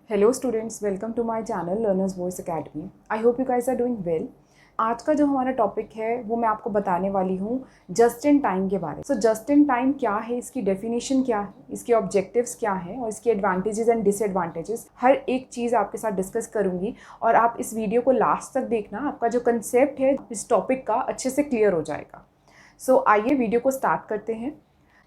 Hello students, welcome to my channel Learners Voice Academy. I hope you guys are doing well. आज का जो हमारा topic है वो मैं आपको बताने वाली हूँ जस्ट इन टाइम के बारे में। सो जस्ट इन टाइम क्या है, इसकी डेफिनेशन क्या है, इसके ऑब्जेक्टिव्स क्या है और इसके एडवांटेजेस एंड डिसएडवांटेजेस, हर एक चीज़ आपके साथ डिस्कस करूँगी। और आप इस वीडियो को लास्ट तक देखना, आपका जो कंसेप्ट है इस टॉपिक का अच्छे से क्लियर हो जाएगा। सो आइए वीडियो को स्टार्ट करते हैं।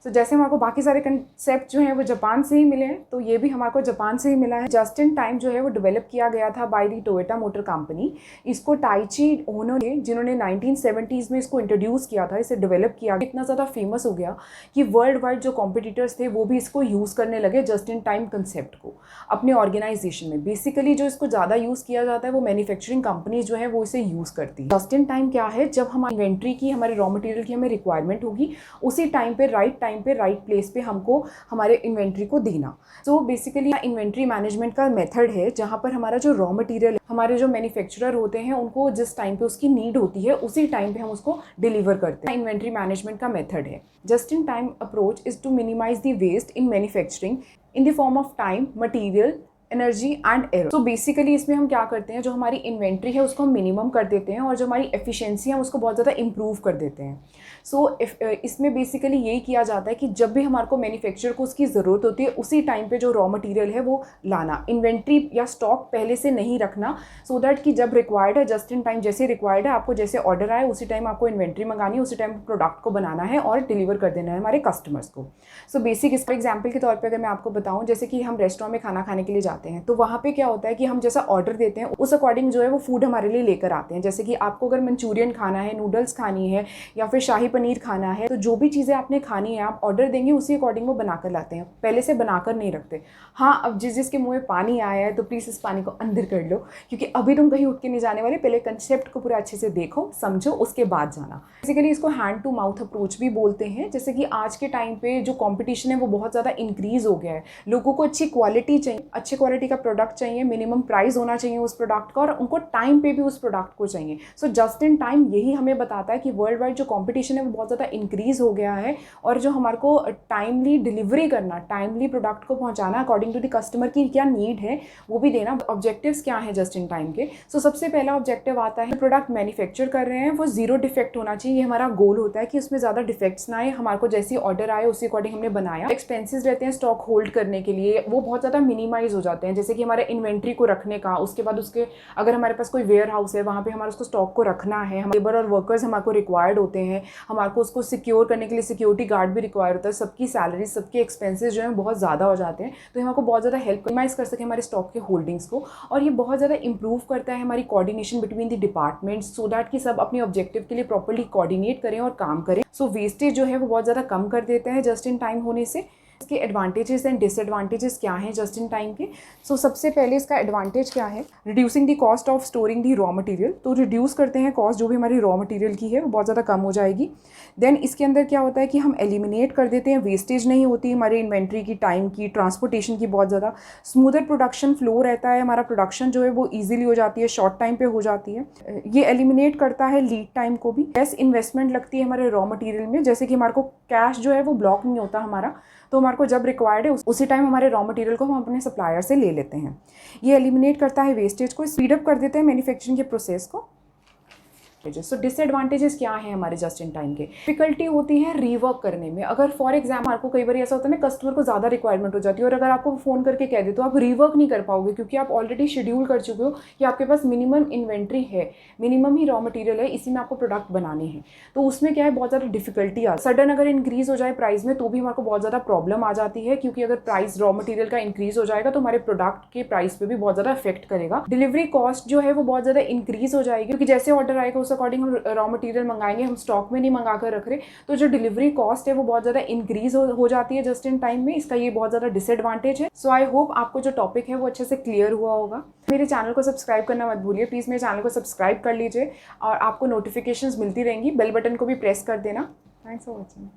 जैसे हमारे को बाकी सारे कंसेप्ट जो हैं वो जापान से ही मिले हैं, तो ये भी हमारे को जापान से ही मिला है। जस्ट इन टाइम जो है वो डेवलप किया गया था by the Toyota motor company. इसको टाइची ओनो ने, जिन्होंने 1970s में इसको इंट्रोड्यूस किया था, इसे डेवलप किया, इतना ज़्यादा फेमस हो गया कि वर्ल्ड वाइड जो कॉम्पिटिटर्स थे वो भी इसको यूज़ करने लगे जस्ट इन टाइम कंसेप्ट को अपने ऑर्गेनाइजेशन में। बेसिकली जो इसको ज़्यादा यूज़ किया जाता है वो मैन्युफैक्चरिंग कंपनीज जो है वो इसे यूज़ करती है। जस्ट इन टाइम क्या है, जब हमारी इन्वेंट्री की, हमारे रॉ मटेरियल की हमें रिक्वायरमेंट होगी, उसी टाइम पे राइट प्लेस पे हमको हमारे इन्वेंट्री को देना। सो बेसिकली इन्वेंट्री मैनेजमेंट का मेथड है जहाँ पर हमारा जो रॉ मटेरियल, हमारे जो मैन्युफैक्चरर होते हैं, उनको जिस टाइम पे उसकी नीड होती है उसी टाइम पे हम उसको डिलीवर करते हैं। इन्वेंट्री मैनेजमेंट का मेथड है। Just in time approach is to minimise the waste in manufacturing in the form of time, material, energy and error. So basically इसमें हम क्या करते हैं, जो हमारी इन्वेंट्री है उसको हम मिनिमम कर देते हैं और जो हमारी एफिशिएंसी है उसको बहुत ज़्यादा इंप्रूव कर देते हैं। सो इसमें बेसिकली यही किया जाता है कि जब भी हमारे को मैन्युफैक्चर को उसकी ज़रूरत होती है उसी टाइम पे जो रॉ मटेरियल है वो लाना, इन्वेंट्री या स्टॉक पहले से नहीं रखना, सो दैट कि जब रिक्वायर्ड है, जस्ट इन टाइम जैसे रिक्वायर्ड है, आपको जैसे ऑर्डर आए उसी टाइम आपको इन्वेंट्री मंगानी है, उसी टाइम प्रोडक्ट को बनाना है और डिलीवर कर देना है हमारे कस्टमर्स को। सो बेसिक इसका एग्जाम्पल के तौर पर अगर मैं आपको बताऊँ, जैसे कि हम रेस्टोरेंट में खाना खाने के लिए जाते हैं तो वहाँ पे क्या होता है कि हम जैसा ऑर्डर देते हैं उस अकॉर्डिंग जो है वो फूड हमारे लिए लेकर आते हैं। जैसे कि आपको अगर मंचूरियन खाना है, नूडल्स खानी है या फिर शाही पनीर खाना है, तो जो भी चीज़ें आपने खानी है आप ऑर्डर देंगे उसी अकॉर्डिंग वो बनाकर लाते हैं, पहले से बनाकर नहीं रखते। हाँ, अब जिसके मुँह में पानी आया है तो प्लीज़ इस पानी को अंदर कर लो, क्योंकि अभी तुम कहीं उठ के नहीं जाने वाले। पहले कंसेप्ट को पूरा अच्छे से देखो, समझो, उसके बाद जाना। बेसिकली इसको हैंड टू माउथ अप्रोच भी बोलते हैं। जैसे कि आज के टाइम पे जो कॉम्पिटिशन है वो बहुत ज़्यादा इंक्रीज़ हो गया है। लोगों को अच्छी क्वालिटी चाहिए, अच्छी क्वालिटी का प्रोडक्ट चाहिए, मिनिमम प्राइस होना चाहिए उस प्रोडक्ट का और उनको टाइम पे भी उस प्रोडक्ट को चाहिए। सो जस्ट इन टाइम यही हमें बताता है कि वर्ल्ड वाइड जो कंपटीशन है वो बहुत ज़्यादा इंक्रीज़ हो गया है और जो हमारे को टाइमली डिलीवरी करना, टाइमली प्रोडक्ट को पहुंचाना अकॉर्डिंग टू द कस्टमर की क्या नीड है वो भी देना। ऑब्जेक्टिव्स क्या है जस्ट इन टाइम के? सो सबसे पहला ऑब्जेक्टिव आता है, प्रोडक्ट मैन्युफैक्चर कर रहे हैं वो जीरो डिफेक्ट होना चाहिए। ये हमारा गोल होता है कि उसमें ज़्यादा डिफेक्ट्स ना आए, हमारे को जैसी ऑर्डर आए उसी अकॉर्डिंग हमने बनाया। एक्सपेंसेस रहते हैं स्टॉक होल्ड करने के लिए, वो बहुत ज़्यादा मिनिमाइज हो जाते हैं। जैसे कि हमारे इन्वेंट्री को रखने का, उसके बाद उसके अगर हमारे पास कोई वेयर हाउस है वहाँ पे हमारे उसको स्टॉक को रखना है, हम लेबर और वर्कर्स हमारे को रिक्वायर्ड होते हैं, हमारे को उसको सिक्योर करने के लिए सिक्योरिटी गार्ड भी रिक्वायर होता है, सबकी सैलरी, सबके एक्सपेंसेस जो हैं बहुत ज़्यादा हो जाते हैं। तो हमारे को बहुत ज़्यादा हेल्प मिनिमाइज कर सके हमारे स्टॉक के होल्डिंग्स को, और ये बहुत ज़्यादा इंप्रूव करता है हमारी coordination between the departments, so that कि सब अपने ऑब्जेक्टिव के लिए प्रॉपर्ली कोऑर्डिनेट करें और काम करें। सो वेस्टेज जो है वो बहुत ज़्यादा कम कर देते हैं जस्ट इन टाइम होने से। इसके एडवांटेजेस एंड डिसएडवांटेजेस क्या हैं जस्ट इन टाइम के? सो सबसे पहले इसका एडवांटेज क्या है, reducing the cost of storing the raw material. तो रिड्यूस करते हैं कॉस्ट जो भी हमारी रॉ मटेरियल की है वो बहुत ज़्यादा कम हो जाएगी। देन इसके अंदर क्या होता है कि हम एलिमिनेट कर देते हैं, वेस्टेज नहीं होती हमारी इन्वेंट्री की, टाइम की, ट्रांसपोर्टेशन की। बहुत ज़्यादा स्मूदर प्रोडक्शन फ्लो रहता है, हमारा प्रोडक्शन जो है वो ईजिली हो जाती है, शॉर्ट टाइम पे हो जाती है। ये एलिमिनेट करता है लीड टाइम को भी। लेस इन्वेस्टमेंट लगती है हमारे रॉ मटेरियल में, जैसे कि हमारे को कैश जो है वो ब्लॉक नहीं होता हमारा, तो हमारे को जब रिक्वायर्ड है उसी टाइम हमारे रॉ मटेरियल को हम अपने सप्लायर से ले लेते हैं। ये एलिमिनेट करता है वेस्टेज को, स्पीड अप कर देते हैं मैन्युफैक्चरिंग के प्रोसेस को। सो डिसएडवांटेजेस क्या है हमारे जस्ट इन टाइम के? डिफिकल्टी होती है रीवर्क करने में। अगर फॉर एग्जाम्पल आपको कई बार ऐसा होता है ना, कस्टमर को ज़्यादा रिक्वायरमेंट हो जाती है और अगर आपको फ़ोन करके कह दे तो आप रीवर्क नहीं कर पाओगे, क्योंकि आप ऑलरेडी शेड्यूल कर चुके हो कि आपके पास मिनिमम इन्वेंट्री है, मिनिमम ही रॉ मटेरियल है, इसी में आपको प्रोडक्ट बनाने हैं। तो उसमें क्या है, बहुत ज़्यादा डिफिकल्टी आ, सडन अगर इंक्रीज़ हो जाए प्राइस में तो भी हमारे को बहुत ज़्यादा प्रॉब्लम आ जाती है, क्योंकि अगर प्राइस रॉ मटेरियल का इंक्रीज़ हो जाएगा तो हमारे प्रोडक्ट के प्राइस पे भी बहुत ज़्यादा इफेक्ट करेगा। डिलीवरी कॉस्ट जो है वो बहुत ज़्यादा इंक्रीज़ हो जाएगी, क्योंकि जैसे ऑर्डर आएगा उस अकॉर्डिंग हम रॉ मटेरियल मंगाएंगे, हम स्टॉक में नहीं मंगा कर रख रहे, तो जो डिलीवरी कॉस्ट है वो बहुत ज़्यादा इंक्रीज हो जाती है जस्ट इन टाइम में। इसका ये बहुत ज़्यादा डिसएडवांटेज है। सो आई होप आपको जो टॉपिक है वो अच्छे से क्लियर हुआ होगा। मेरे चैनल को सब्सक्राइब करना मत भूलिए, प्लीज़ मेरे चैनल को सब्सक्राइब कर लीजिए और आपको नोटिफिकेशंस मिलती रहेंगी। बेल बटन को भी प्रेस कर देना। Thanks for watching.